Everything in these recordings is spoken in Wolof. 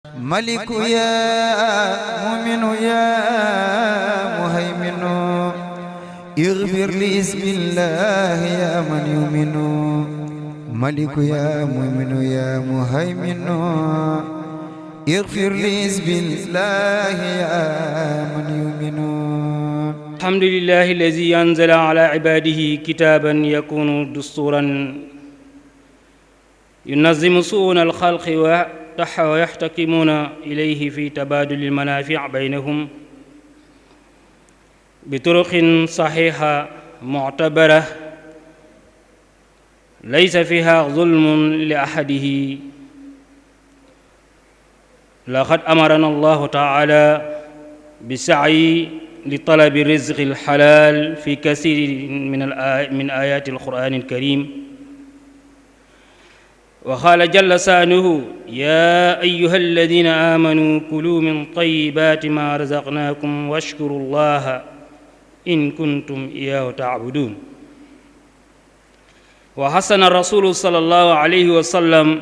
ملك يا مؤمن يا مهيمن اغفر لي بسم الله يا من يؤمن ملك يا مؤمن يا مهيمن اغفر لي بسم الله يا من يؤمن الحمد لله الذي أنزل على عباده كتابا يكون دستورا ينظم شؤون الخلق ويحتكمون إليه في تبادل المنافع بينهم بطرق صحيحة معتبرة ليس فيها ظلم لأحده. لقد أمرنا الله تعالى بالسعي لطلب الرزق الحلال في كثير من آيات القرآن الكريم، وقال جل شأنه: يا أيها الذين آمنوا كلوا من طيبات ما رزقناكم واشكروا الله إن كنتم إياه تعبدون. وحسن الرسول صلى الله عليه وسلم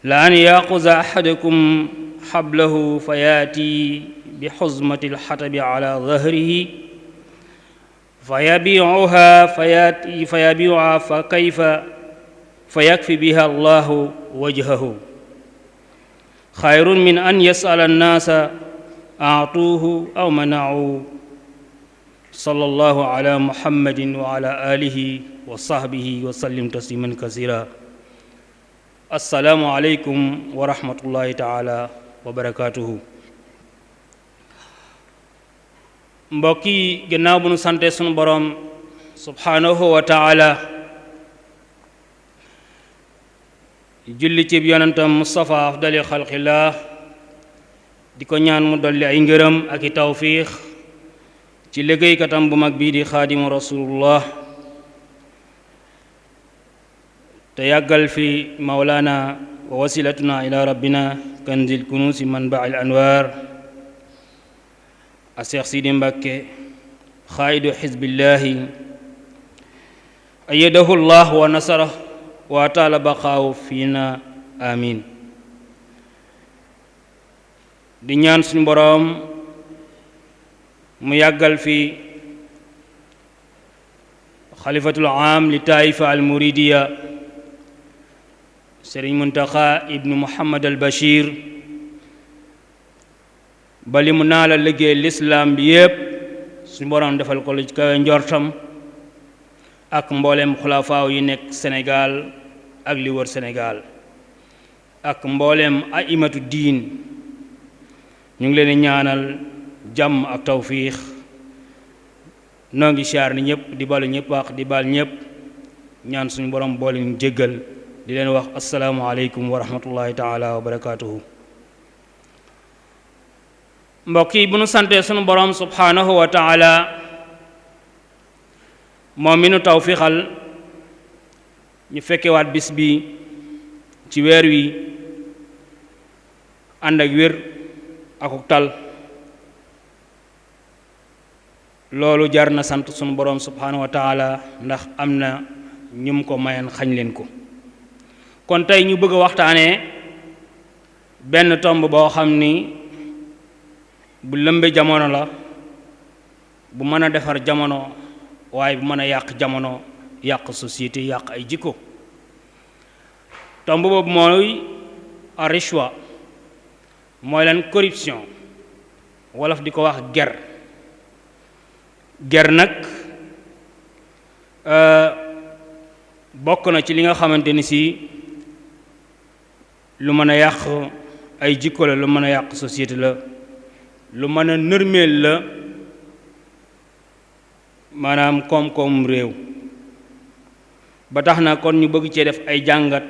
لأن يأخذ أحدكم حبله فيأتي بحزمة الحطب على ظهره فيبيعها فكيف فيكفي بها الله وجهه خير من أن يسأل الناس أعطوه أو منعوه. صلى الله على محمد وعلى آله وصحبه وسلم تسليما كثيرا. السلام عليكم ورحمة الله تعالى وبركاته. mbokk yi, gannaaw bu nu sante sunu borom subhanahu wa taala, julli ci yonentam Mustafa afdali xalqillah, di ko ñaan mu dolli ay ngërëm ak i tawfiix ci liggéeykatam bu mag bii di xaadimu rasulullah, te yàggal fi mawlana wa wasilatuna ila rabbina kanzil kunuusi manbail anwar a Seex Sidi Mbàkke xaayidu xizbillahi ayyadahu llah wa nasara wa taala baqaawu fiina amin. di ñaan suñu boroom mu yàggal fi xalifatul aam li taifa al muridiya Sëriñ Muntaxa ibnu Muhammad al Bashir ba li mu naa la liggéey lislaam bi yépp suñu boroom defal ko lu ci kawe njortam, ak mbooleem xulafaaw yi nekk Sénégal ak li wër Sénégal, ak mbooleem aimatu diin. ñu ngi leen di ñaanal jàmm ak tawfiix. noo ngi siyaar ni ñëpp, di balu ñëpp ak di bal ñëpp, ñaan suñu borom boole ñu jéggal, di leen wax assalaamu aleykum wa rahmatullahi taala wa barakaatuhu. mbokk yi, bu nu santee sunu borom subhanahu wa taala moom mi nu tawfiixal ñu fekkewaat bis bi ci weer wi ànd ak wér akuk tal, loolu jar na sant sunu borom subhanahu wa taala, ndax am na ñum ko mayan xañ leen ko. kon tey ñu bëgg a waxtaanee benn tomb boo xam ni bu lëmbe jamono la, bu mën a defar jamono, waaye bu mën a yàq jamono, yàq société, yàq ay jikko. tomb boobu mooy ar-rishwa, mooy leen corruption, wolof di ko wax ger. ger nag bokk na ci li nga xamante ni si lu mën a yàq ay jikko la, lu mën a yàq société la, lu mën a nërmeel la maanaam koom-koom réew. ba tax na kon ñu bëgg cee def ay jàngat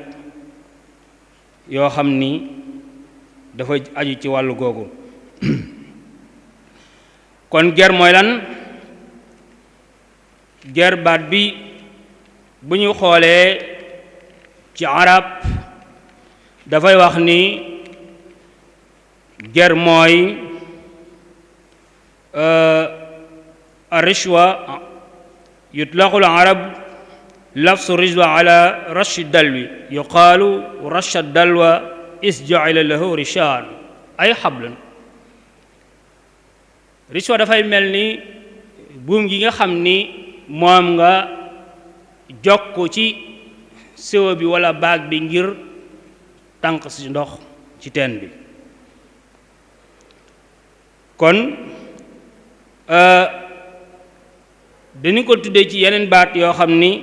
yoo xam ni dafa aju ci wàllu googu. kon ger mooy lan? ger baat bi bu ñu xoolee ci arab dafay wax ni ger mooy الرشوة يطلق العرب لفظ الرشوة على رش الدلو، يقال رش الدلو is ja'ala lahu rishaan ay hablun. Riswa dafay mel ni buum gi nga xam ni moom nga jokk ci siwo bi wala baag bi ngir tànq ci ndox ci teen bi. kon dañu ko tuddee ci yeneen baat yoo xam ni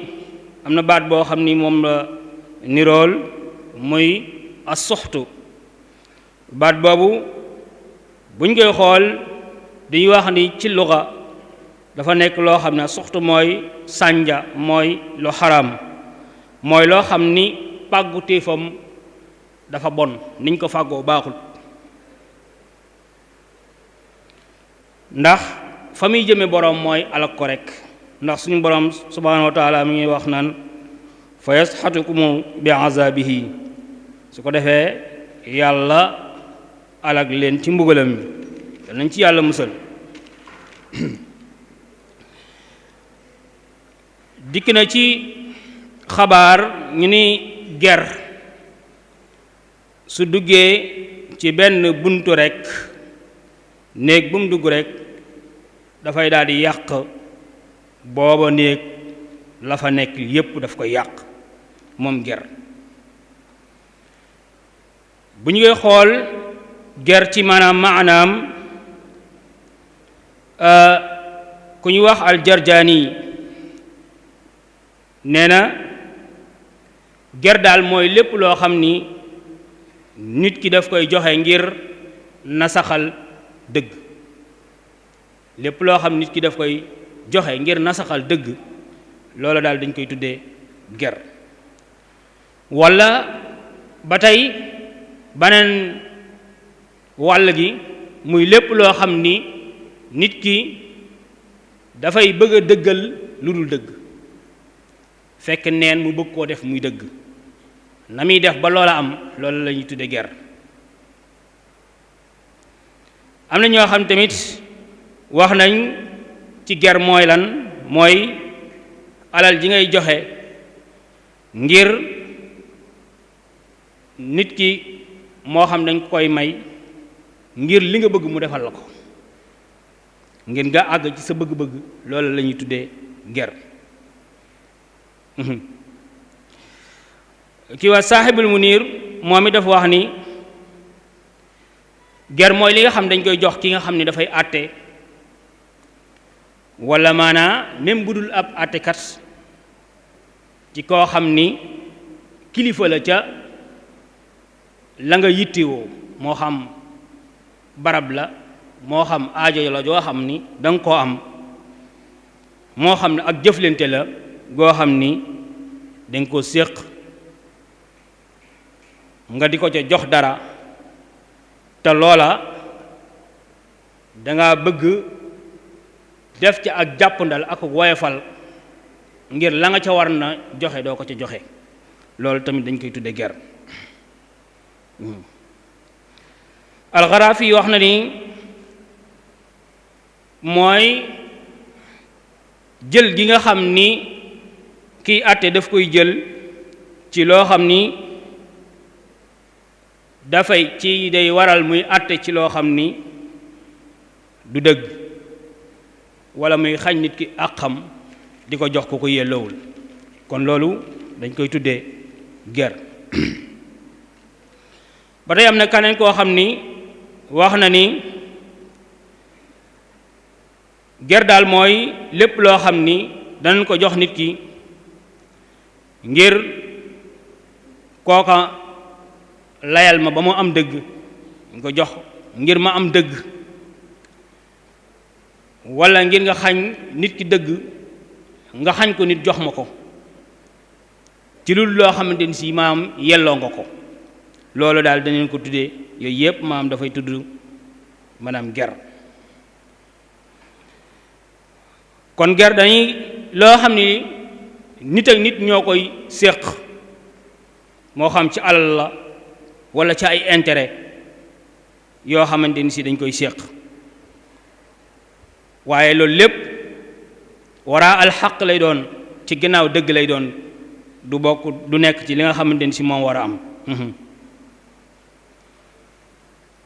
am na baat boo xam ni moom la nirool muy as-suxtu. baat boobu buñ koy xool dañuy wax ni ci luga dafa nekk loo xam ne suxtu mooy sànja, mooy lu xaram, mooy loo xam ni pàggu téefam dafa bon, niñ ko fàggoo baaxul. ndax fa muy jëme boroom mooy alak ko rek, ndax suñu boroom subhaanahu wa taala mi ngi wax naan fa yasxatukumu bi azabihi, su ko defee yàlla alak leen ci mbugalam mi, yal nañ ci yàlla musal. dikk na ci xabaar ñu ni ger su duggee ci benn buntu rekk, néeg bu mu dugg rekk dafay daal di yàq booba néeg la fa nekk yépp daf koy yàq moom ger. bu ñu koy xool ger ci maanaam ku ñu wax al-Jarjaani nee na ger daal mooy lépp loo xam ni nit ki daf koy joxe ngir nasaxal dëgg. lépp loo xam nit ki daf koy joxe ngir nasaxal dëgg, loolu daal dañ koy tuddee ger. walla ba tey beneen wàll gi muy lépp loo xam ni nit ki dafay bëgg a dëggal lu dul dëgg, fekk neen mu bëgg koo def muy dëgg, na muy def ba loola am, loolu la ñuy tudde ger. am na ñoo xam tamit wax nañ ci ger mooy lan, mooy alal ji ngay joxe ngir nit ki moo xam dañ koy may ngir li nga bëgg mu defal la ko, ngir nga àgg ci sa bëgg-bëgg, loolu la ñuy tuddee ger. ki waa saaxibul Muniir moom it dafa wax ni ger mooy li nga xam dañ koy jox ki nga xam ni dafay àtte, walla maanaa même bu dul ab àttekat, ci koo xam ni kilifa la ca la nga yittewoo, moo xam barab la, moo xam aajo la joo xam ni danga koo am, moo xam ne ak jëflante la goo xam ni danga ko séq, nga di ko ca jox dara, te loola danga bëgg def ca ak jàppandal ak woyofal ngir la nga ca war na joxe doo ko ca joxe, loolu tamit dañ koy tudde ger. Al-Gharafi wax na ni mooy jël gi nga xam ni kiy àtte daf koy jël ci loo xam ni dafay ci day waral muy àtte ci loo xam ni du dëgg, walla muy xañ nit ki ak xam di ko jox ko ko yelloowul, kon loolu dañ koy tuddee ger. ba tey am na keneen koo xam ni wax na ni ger daal mooy lépp loo xam ni danañ ko jox nit ki ngir kooka layal ma ba mu am dëgg, ñu ko jox ngir ma am dëgg, walla ngir nga xañ nit ki dëgg, nga xañ ko nit jox ma ko ci lu loo xamante ni si maam yelloo nga ko, loolu daal danañ ko tuddee yooyu yépp maam dafay tudd maanaam ger. kon ger dañuy loo xam ni nit ak nit ñoo koy séq, moo xam ci alal la walla ci ay intérêt yoo xamante ni si dañ koy séq, waaye loolu lépp waraa alxaq lay doon, ci gannaaw dëgg lay doon, du bokk du nekk ci li nga xamante ni si moom war a am.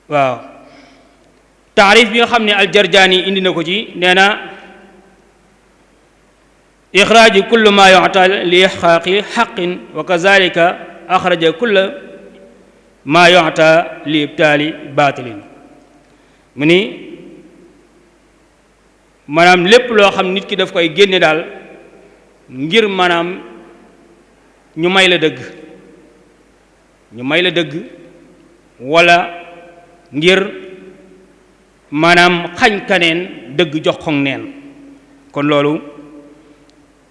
waaw taarif bi nga xam ne aljarjaani indi na ko ci nee na ixraaju kullu ma yu'ta li ihqaaqi xaqin wa kazalika axraja kulla ma yu'ta li ibtaali baatilin mu ni maanaam lépp loo xam nit ki daf koy génne daal ngir maanaam ñu may la dëgg wala ngir maanaam xañ kaneen dëgg jox ko neen kon loolu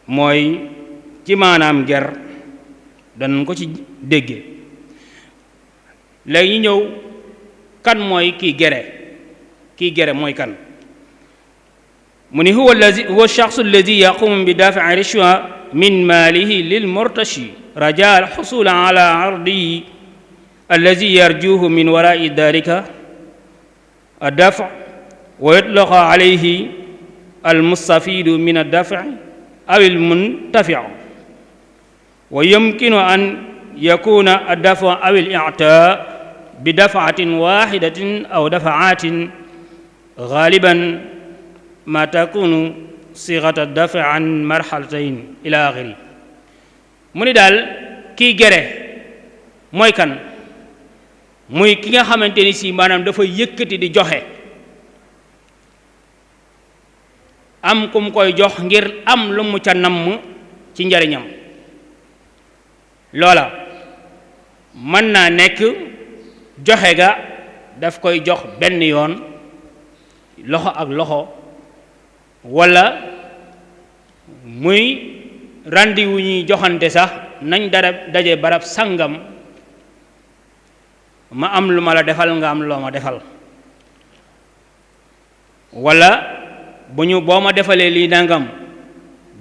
mooy ci maanaam ger danañ ko ci dégge léegi ñu ñëw kan mooy kii gere mooy kan mu ni huwa shaxsu alladi yaqumu bi daafi'i rishwa min maalihi lil murtashi rajaa al xusul ala ardihi alladi yarjuhu min waraai dalika الدفع ويطلق عليه المستفيد من الدفع أو المنتفع ويمكن أن يكون الدفع أو الإعطاء بدفعة واحدة أو دفعات غالبا ما تكون صيغة الدفع عن مرحلتين إلى آخره mu ni daal kii gere mooy kan muy ki nga xamante ni si maanaam dafa yëkkati di joxe am ku mu koy jox ngir am lu mu ca namm ci njariñam loola mën naa nekk joxe ga daf koy jox benn yoon loxo ak loxo walla muy rendez-vous ñuy joxante sax nañ dara daje barab sangam ma am lu ma la defal nga am loo ma defal walla boo ma defalee lii nangam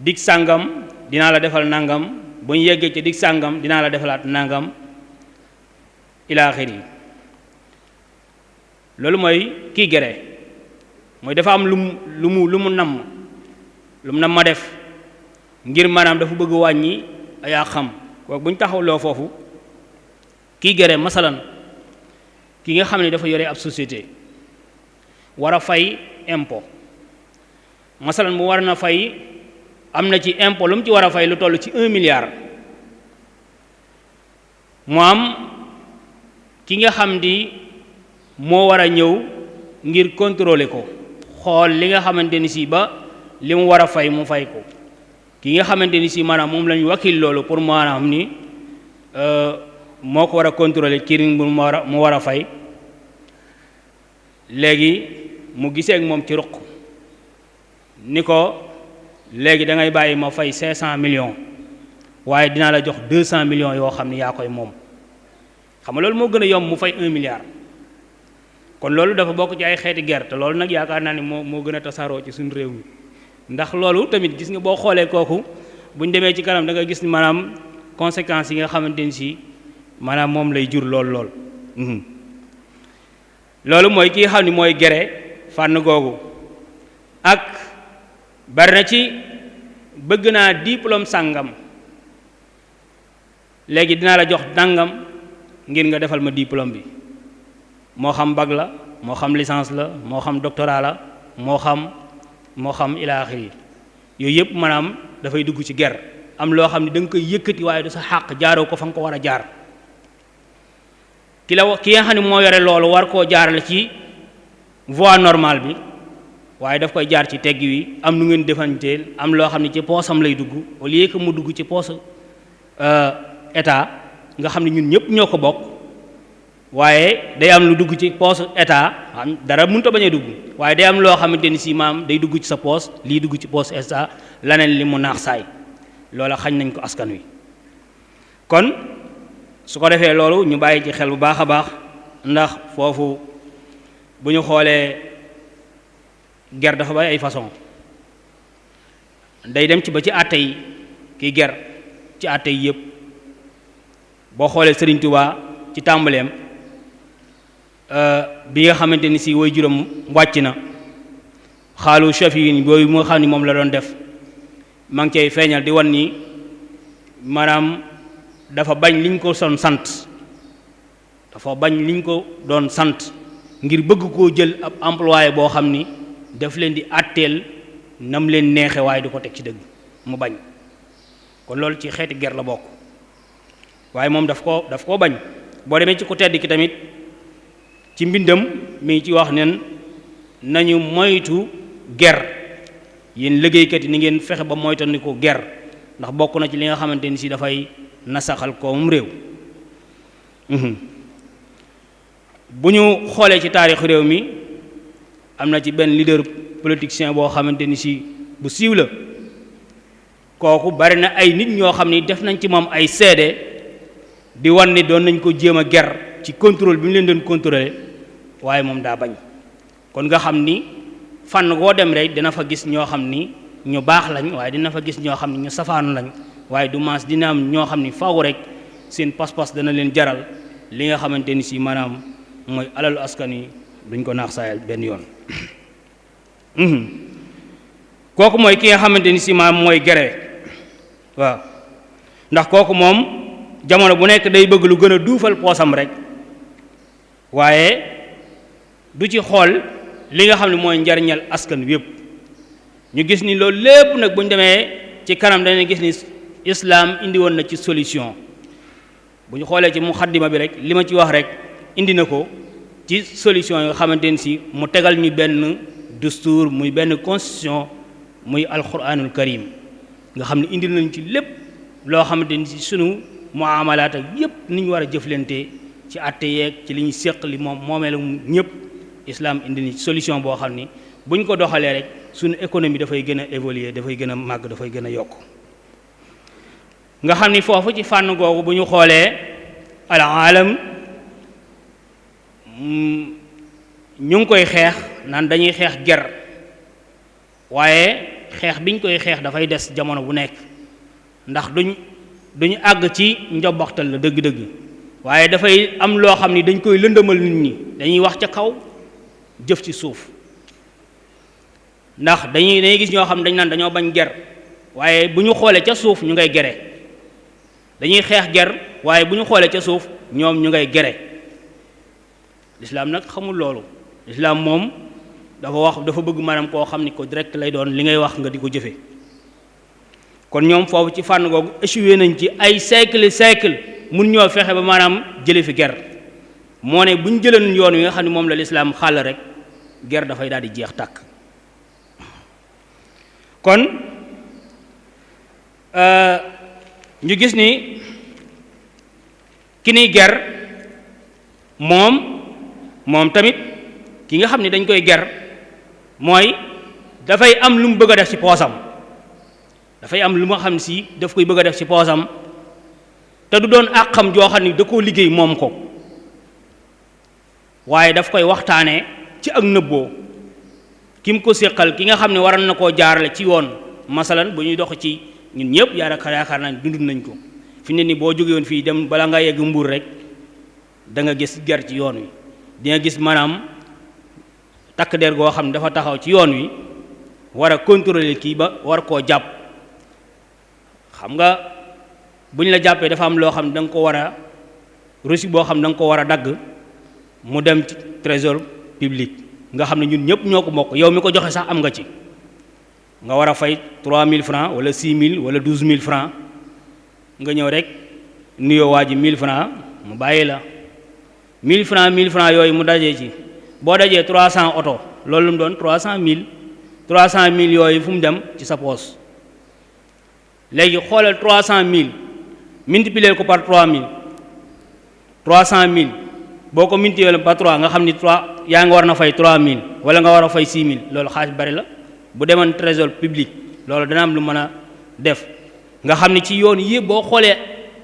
dig sàngam dinaa la defal nangam bu ñu yeggee ci dig sàngam dinaa la defalaat nangam ila axiri loolu mooy kii gere mooy dafa am lu mu nam ma def ngir maanaam dafa bëgg wàññi yaa xam kooku bu ñu taxawloo foofu kii gere masalan ki nga xam ne dafa yore ab société war a fay impôt masalan mu war na fay am na ci impôt lu mu ci war a fay lu toll ci 1 milliard mu am ki nga xam di moo war a ñëw ngir contrôler ko xool li nga xamante ni si ba li mu war a fay mu fay ko ki nga xamante ni si maanaam moom lañu wakil loolu pour maanaam ni moo ko war a contrôler ci mu war a fay léegi mu gisee ak moom ci ruq ni ko léegi da ngay bàyyi ma fay 500 millions waaye dinaa la jox 200 millions yoo xam ne yaa koy moom xam nga loolu moo gën a yomb mu fay 1 milliard kon loolu dafa bokk ci ay xeeti ger te loolu nag yaakaar naa ne moo gën a tasaaroo ci suñu réew mi ndax loolu tamit gis nga boo xoolee kooku bu ñu demee ci kanam da nga gis maanaam conséquences yi nga xamante ni si maanaam moom lay jur lool loolu mooy kii xam ni mooy gere fànn googu ak bari na ci bëgg naa diplôme sàngam léegi dinaa la jox dàngam ngir nga defal ma diplôme bi moo xam bac la moo xam licence la moo xam doctorat la moo xam ila axiri yooyu yëpp maanaam dafay dugg ci ger am loo xam ne da nga koy yëkkati waaye du sa xàq jaaroo ko fa nga ko war a jaar ki nga xam ne moo yore loolu war koo jaarale ci voie normale bi waaye daf koy jaar ci tegg wi am nu ngeen defanteel am loo xam ne ci poosam lay dugg au lieu que mu dugg ci poos état nga xam ne ñun ñëpp ñoo ko bokk waaye day am lu dugg ci poos état xam dara mënut a bañ a dugg waaye day am loo xamante ni si maam day dugg ci sa poos lii dugg ci poos état laneen li mu naax saay loola xañ nañ ko askan wi kon su ko defee loolu ñu bàyyi ci xel bu baax a baax ndax foofu bu ñu xoolee ger dafa bari ay façon day dem ci ba ci àtte yi kiy ger ci àtte yi yëpp boo xoolee Sëriñ Tuubaa ci tàmbaleem bi nga xamante ni si way juróom wàcc na xaalu shafiin boobu moo xam ni moom la doon def maa ngi cay feeñal di wan ni maanaam dafa bañ liñ ko doon sant ngir bëgg koo jël ab employé boo xam ni daf leen di àtteel nam leen neexe waaye du ko teg ci dëgg mu bañ. kon loolu ci xeeti ger la bokk waaye moom daf koo bañ. boo demee ci ku tedd ki tamit ci mbindam mi ngi ci wax nen nañu moytu ger yéen liggéeykat yi ni ngeen fexe ba moytandiku ger ndax bokk na ci li nga xamante ni si dafay nasaxal koomum réew. bu ñu xoolee ci taarixu réew mi am na ci benn leader politicien boo xamante ni si bu siiw la kooku bari na ay nit ñoo xam ni def nañ ci moom ay seede di wan ni doon nañ ko jéem a ger ci contrôle bi mu leen doon contrôler waaye moom daa bañ. kon nga xam ni fànn goo dem rek dina fa gis ñoo xam ni ñu baax lañ waaye dina fa gis ñoo xam ni ñu safaanu lañ waaye du maas dina am ñoo xam ni faaw rek seen pas-pas dana leen jaral li nga xamante ni si maanaam mooy alalu askan wi duñ ko naax saayal benn yoon. kooku mooy ki nga xamante ni si maanaam mooy gere waaw ndax kooku moom jamono bu nekk day bëgg lu gën a duufal poosam rek waaye du ci xool li nga xam ne mooy njariñal askan wi yëpp. ñu gis ni loolu lépp nag bu ñu demee ci kanam dañuy gis ni islam indi woon na ci solution. bu ñu xoolee ci muxaddima bi rek li ma ci wax rek indi na ko ci solution yoo xamante ni si mu tegal ñu benn dustuur muy benn constitution muy alquranul karim nga xam ne indi nañ ci lépp loo xamante ni si sunu muamalaat ak yépp ni ñu war a jëflante ci àtte yeeg ci li ñu séq li moom moomeelu ñëpp islam indi ni solution boo xam ni bu ñu ko doxalee rek sunu économie dafay gën a évoluer dafay gën a màgg dafay gën a yokk. nga xam ni foofu ci fànn googu bu ñu xoolee al alam ñu ngi koy xeex naan dañuy xeex ger waaye xeex biñ koy xeex dafay des jamono bu nekk ndax duñu àgg ci njobbaxtal la dëgg-dëgg waaye dafay am loo xam ni dañ koy lëndëmal nit ñi dañuy wax ca kaw jëf ci suuf ndax dañuy gis ñoo xam ne dañ naan dañoo bañ ger waaye bu ñu xoolee ca suuf ñu ngay gere dañuy xeex ger waaye bu ñu xoolee ca suuf ñoom ñu ngay gere lislaam nag xamul loolu lislaam moom dafa bëgg maanaam koo xam ni ko direct lay doon li ngay wax nga di ko jëfe kon ñoom foofu ci fànn googu échoué nañ ci ay siècle mun ñoo fexe ba maanaam jële fi ger moo ne bu ñu jëleen yoon wi nga xam ne moom la lislaam xàll rek ger dafay daal di jeex tàkk kon ñu gis ni ki niy ger moom tamit ki nga xam ne dañ koy ger mooy dafay am lu mu bëgg a def ci poosam dafay am lu ma xam si daf koy bëgg a def ci poosam te du doon àqam joo xam ne da koo liggéey moom ko waaye daf koy waxtaanee ci ak nëbboo ki mu ko séqal ki nga xam ne waral na koo jaarale ci yoon masalan bu ñuy dox ci ñun ñëpp yaakaar naa dund nañ ko fi ne ni boo jógee woon fii dem bala nga yegg Mbuur rek da nga gis ger ci yoon wi di nga gis maanaam takk der goo xam ne dafa taxaw ci yoon wi war a contrôler kii ba war koo jàpp xam nga bu ñu la jàppee dafa am loo xam ne da nga ko war a reçu boo xam ne da nga ko war a dagg mu dem ci trésor public nga xam ne ñun ñëpp ñoo ko bokk yow mi ko joxe sax am nga ci nga war a fay 3000 francs wala 6000 wala 12000 francs nga ñëw rek nuyoo waa ji 1000 francs mu bàyyi la 1000 francs yooyu mu dajee ci boo dajee 300 oto loolu lu mu doon 300000 yooyu fu mu dem ci sa poos léegi xoolal 300000 multiplier ko par 300000 boo ko multiplier par 3 nga xam ni 3 yaa nga war na fay 3000 wala nga war a fay 6000 loolu xaalis bari la bu demoon trésor public loolu dana am lu mën a def nga xam ni ci yoon yëpp boo xoolee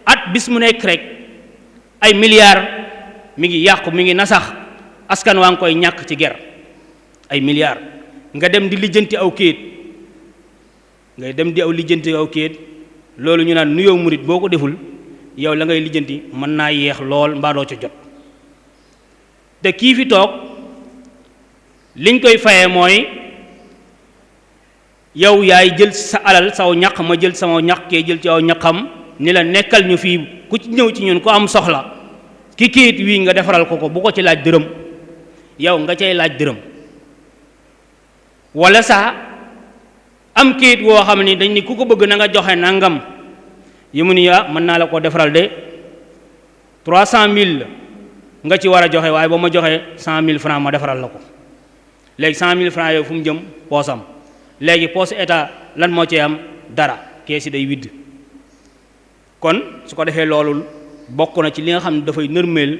at bis mu nekk rek ay milliards mi ngi yàqu mi ngi nasax askan waa ngi koy ñàkk ci ger ay milliards nga dem di lijjanti aw kayit loolu ñu naan nuyoo murit boo ko deful yow la ngay lijjanti mën naa yeex lool mbaa doo ca jot te kii fi toog liñ koy fayee mooy yow yaay jël sa alal saw ñaq ma jël sama ñaq kee jël ci aw ñaqam ni la nekkal ñu fii ku ci ñëw ci ñun ku am soxla ki kayit wii nga defaral ko bu ko ci laaj dërëm yow nga cay laaj dërëm wala sax am kayit woo xam ni dañ ni ku ko bëgg na nga joxe nangam yi mu ni mën naa la ko defaral de 300 000 nga ci war a joxe waaye ba ma joxee 100 000 francs ma defaral la ko léegi 100 000 francs yooyu fu mu jëm poosam léegi poos état lan moo ci am dara kees yi day widd kon su ko defee loolu bokk na ci li nga xam ne dafay nërmeel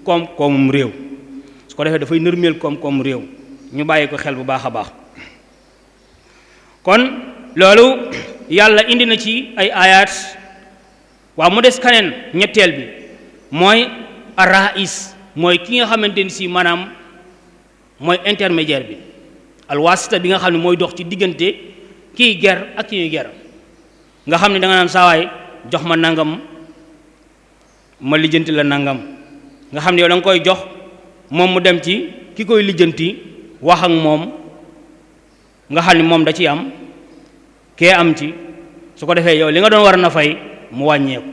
koom-koomum réew su ko defee dafay nërmeel koom-koom réew ñu bàyyi ko xel bu baax a baax kon loolu yàlla indi na ci ay ayat waaw mu des kaneen ñetteel bi mooy arrais mooy ki nga xamante ni si maanaam mooy intermédiaire bi alwasita bi nga xam ne mooy dox ci diggante kii ger ak ki ñuy ger nga xam ne da nga naan saawaay jox ma nangam ma lijjanti la nangam nga xam ne yow da nga koy jox moom mu dem ci ki koy lijjanti wax ak moom nga xam ne moom da ci am kee am ci su ko defee yow li nga doon war na fay mu wàññeeku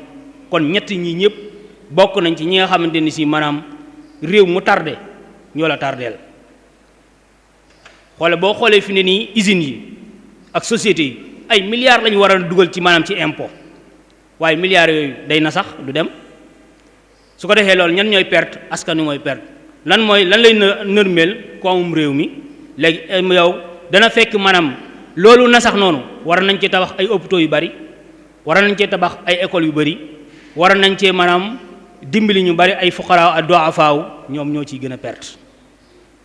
kon ñett ñi ñëpp bokk nañ ci ñi nga xamante ni si maanaam réew mu tardé ñoo la tardeel xoole boo xoolee fi ne nii usines yi ak sociétés yi ay milliards lañu war a dugal ci maanaam ci impôt waaye milliards yooyu day na sax du dem su ko defee loolu ñan ñooy perte askan wi mooy perte lan lay nërmeel koomum réew mi léegi yow dana fekk maanaam loolu na sax noonu war nañ cee tabax ay hôpitaux yu bari war nañ cee tabax ay écoles yu bari war nañ cee maanaam dimbali ñu bari ay fuqara ak du'afaa ñoom ñoo ciy gën a perte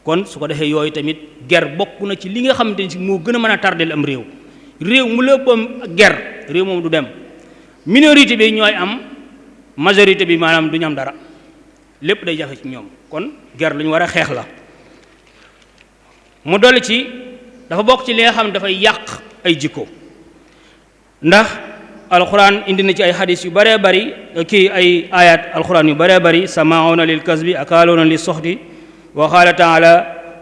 kon su ko defee yooyu tamit ger bokk na ci li nga xamante ni si moo gën a mën a tardeel am réew mu léppam ger réew moom du dem minorité bi ñooy am majorité bi maanaam du ñu am dara lépp day jafe ci ñoom kon ger lu ñu war a xeex la mu dolli ci dafa bokk ci li nga xam ne dafay yàq ay jikko ndax alquran indi na ci ay xadis yu bëree bëri kii ay ayat alquran yu bëree bëri samauna lil kasbi akaloona li soxti wa qaala taala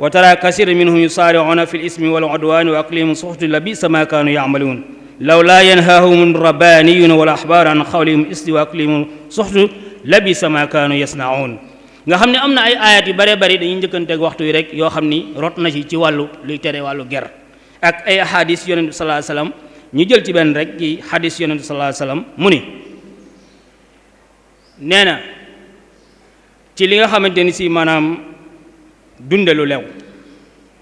wa tara kasira minhum yusaari'una fi l ismi wal udwani wa aklihim suxti la bisa ma kaanu ya'maluun law laa yanhaahum rabbaaniyuuna wal ahbaar an qawlihim isti wa aklihim suxti la bisa ma kaanu yasnaun nga xam ne am na ay ayat yu bëree bëri dañuy njëkkanteeg waxtu yi rek yoo xam ni rot na ci wàllu luy tere wàllu ger ak ay ahadis yonent bi sallallahu alayhi wasallam ñu jël ci benn rek ci hadis yonent bi sallallahu alayhi wasallam mu ni nee na ci li nga xamante ni si maanaam dunde lu lew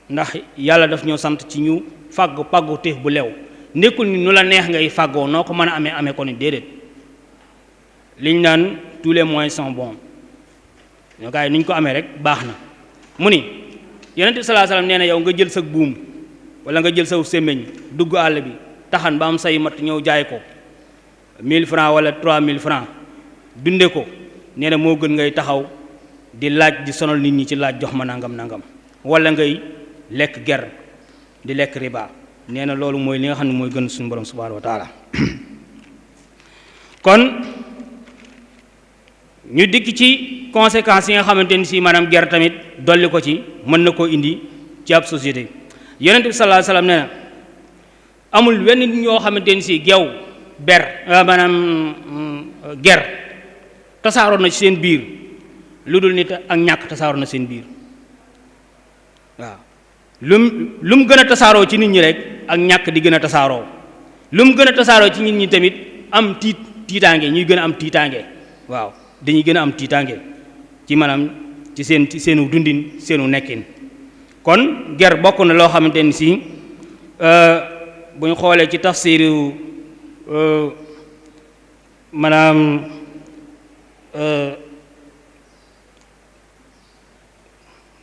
ndax yàlla daf ñoo sant ci ñu fàggu pàggu téef bu lew nekkul ni nu la neex ngay fàggoo noo ko mën a amee ko ni déedéet liñ naan tous les moyens sont bons ñoo gars yi ni ñu ko amee rek baax na mu ni yonent bi sallallahu alayhi wasallam nee na yow nga jël sa buum wala nga jël sa sémmiñ dugg àll bi taxan ba am say mat ñëw jaay ko 1000 francs wala 3000 francs dunde ko nee na moo gën ngay taxaw di laaj di sonal nit ñi ci laaj jox ma nangam nangam wala ngay lekk ger di lekk riba nee na loolu mooy li nga xam ne mooy gën suñu borom subhanahu wa taala kon ñu dikk ci conséquences yi nga xamante ni si maanaam ger tamit dolli ko ci mën na koo indi ci ab société yonent bi sallallahu alayhi wasallam nee na amul wenn nit ñoo xamante ni si geew maanaam ger tasaaroo na ci seen biir lu dul nit ak ñàkk tasaaroo na seen biir waaw lu mu gën a tasaaroo ci nit ñi rek ak ñàkk di gën a tasaaroo lu mu gën a tasaaroo ci nit ñi tamit am tiitaange ñuy gën a am tiitaange waaw dañuy gën a am tiitaange ci maanaam ci seenu dundin seenu nekkin kon ger bokk na loo xamante ni si bu ñu xoolee ci tafsiru maanaam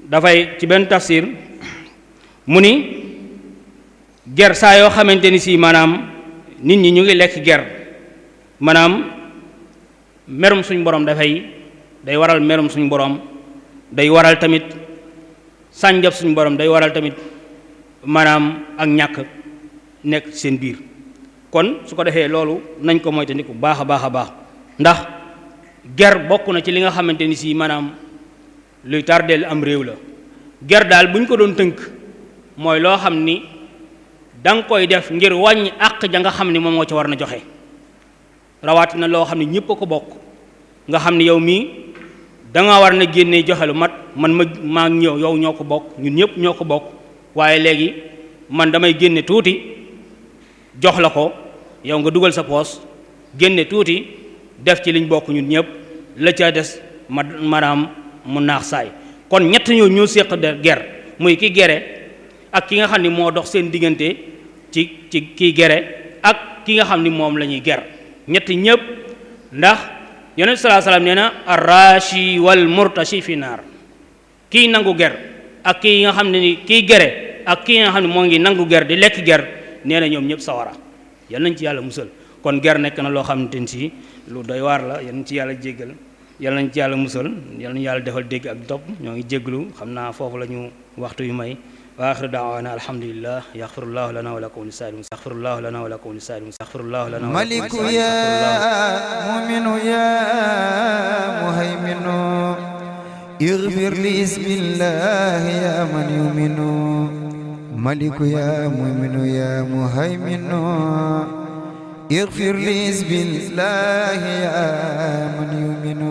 dafay ci benn tafsir mu ni ger saa yoo xamante ni si maanaam nit ñi ñu ngi lekk ger maanaam merum suñ borom day waral merum suñ borom day waral tamit sànjab suñ borom day waral tamit maanaam ak ñàkk nekk seen biir kon su ko defee loolu nañ ko moytandiku baax a baax a baax ndax ger bokk na ci li nga xamante ni si maanaam luy tardeel am réew la ger daal bu ñu ko doon tënk mooy loo xam ni da nga koy def ngir wàññi àq ja nga xam ni moom moo ci war na joxe rawatina loo xam ne ñëpp a ko bokk nga xam ni yow mii da nga war na génnee joxe lu mat man maa ngi ñëw yow ñoo ko bokk ñun ñëpp ñoo ko bokk waaye léegi man damay génne tuuti jox la ko yow nga dugal sa poos génne tuuti def ci liñ bokk ñun ñëpp la ca des maanaam mu naax saay kon ñett ñoo séq de ger muy ki gere ak ki nga xam ni moo dox seen diggante ci kii gere ak ki nga xam ni moom la ñuy ger ñett ñëpp ndax yonent sallallahu alayhi wasallam nee na arrashi wal murtashi fi naar kii nangu ger ak kii nga xam ne ni kii gere ak kii nga xam ne moo ngi nangu ger di lekk ger nee na ñoom ñëpp sawara yal nañ ci yàlla musal kon ger nekk na loo xamante ni si lu doy waar la yal nañ ci yàlla jéggal yal nañ ci yàlla musal yal nañu yàlla defal dégg ak topp ñoo ngi jégglu xam naa foofu la ñu waxtu yu may wa axiru daawaana alhamdulillah yaxfirullahu lana wa lakum lisaa'il yaxfirullahu lana wa lakum lisaa'il yaxfirullahu lana maliku ya mu'minu ya muhayminu اغفر لي بسم الله يا من يؤمن ملك يا مؤمن يا مهيمن اغفر لي بسم الله يا من يؤمن